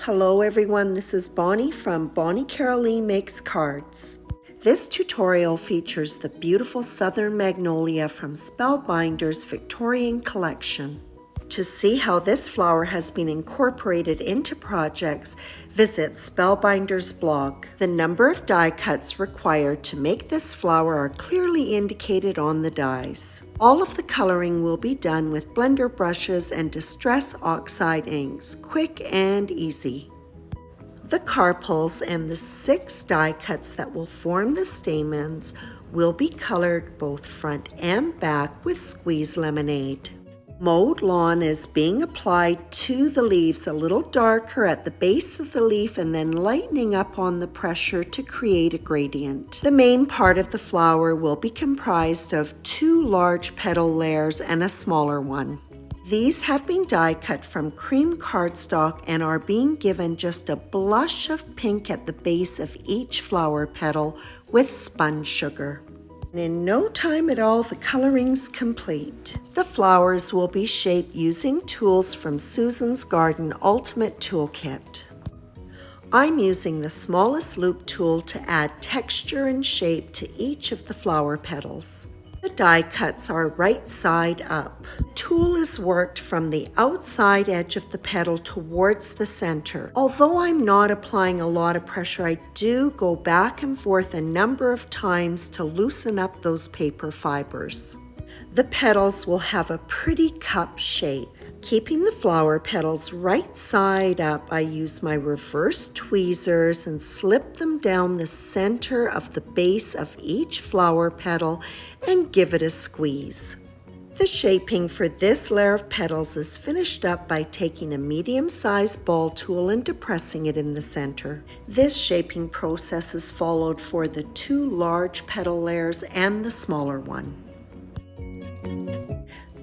Hello everyone, this is Bonnie from Bonnie Carolee Makes Cards. This tutorial features the beautiful Southern Magnolia from Spellbinder's Victorian collection. To see how this flower has been incorporated into projects, visit Spellbinder's blog. The number of die cuts required to make this flower are clearly indicated on the dies. All of the coloring will be done with blender brushes and distress oxide inks, quick and easy. The carpels and the 6 die cuts that will form the stamens will be colored both front and back with squeeze lemonade. Mowed lawn is being applied to the leaves a little darker at the base of the leaf and then lightening up on the pressure to create a gradient. The main part of the flower will be comprised of 2 large petal layers and a smaller one. These have been die cut from cream cardstock and are being given just a blush of pink at the base of each flower petal with spun sugar. In no time at all, the coloring's complete. The flowers will be shaped using tools from Susan's Garden Ultimate Toolkit. I'm using the smallest loop tool to add texture and shape to each of the flower petals. The die cuts are right side up. The tool is worked from the outside edge of the petal towards the center. Although I'm not applying a lot of pressure, I do go back and forth a number of times to loosen up those paper fibers. The petals will have a pretty cup shape. Keeping the flower petals right side up, I use my reverse tweezers and slip them down the center of the base of each flower petal and give it a squeeze. The shaping for this layer of petals is finished up by taking a medium-sized ball tool and depressing it in the center. This shaping process is followed for the 2 large petal layers and the smaller one.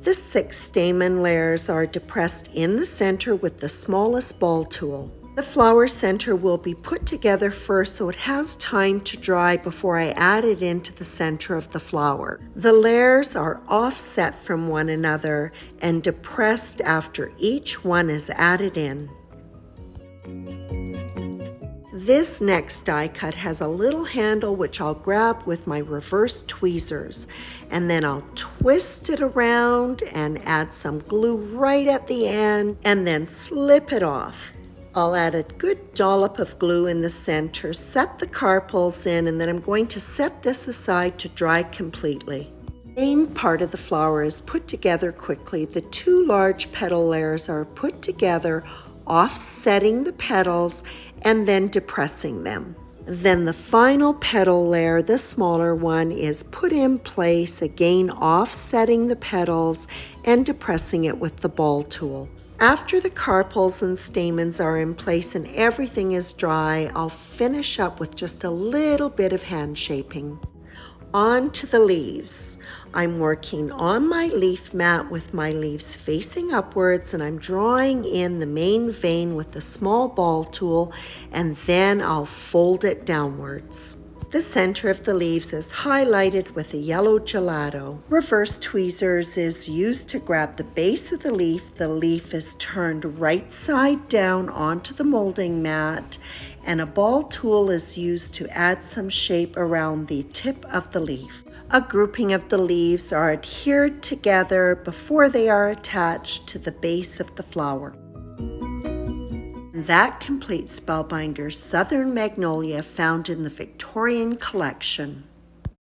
The 6 stamen layers are depressed in the center with the smallest ball tool. The flower center will be put together first so it has time to dry before I add it into the center of the flower. The layers are offset from one another and depressed after each one is added in. This next die cut has a little handle which I'll grab with my reverse tweezers, and then I'll twist it around and add some glue right at the end and then slip it off. I'll add a good dollop of glue in the center, set the carpels in, and then I'm going to set this aside to dry completely. The main part of the flower is put together quickly. The 2 large petal layers are put together, offsetting the petals and then depressing them. Then the final petal layer, the smaller one, is put in place, again offsetting the petals and depressing it with the ball tool. After the carpels and stamens are in place and everything is dry, I'll finish up with just a little bit of hand shaping. On to the leaves. I'm working on my leaf mat with my leaves facing upwards, and I'm drawing in the main vein with the small ball tool, and then I'll fold it downwards. The center of the leaves is highlighted with a yellow gelato. Reverse tweezers is used to grab the base of the leaf. The leaf is turned right side down onto the molding mat, and a ball tool is used to add some shape around the tip of the leaf. A grouping of the leaves are adhered together before they are attached to the base of the flower. That completes Spellbinder's Southern Magnolia found in the Victorian collection.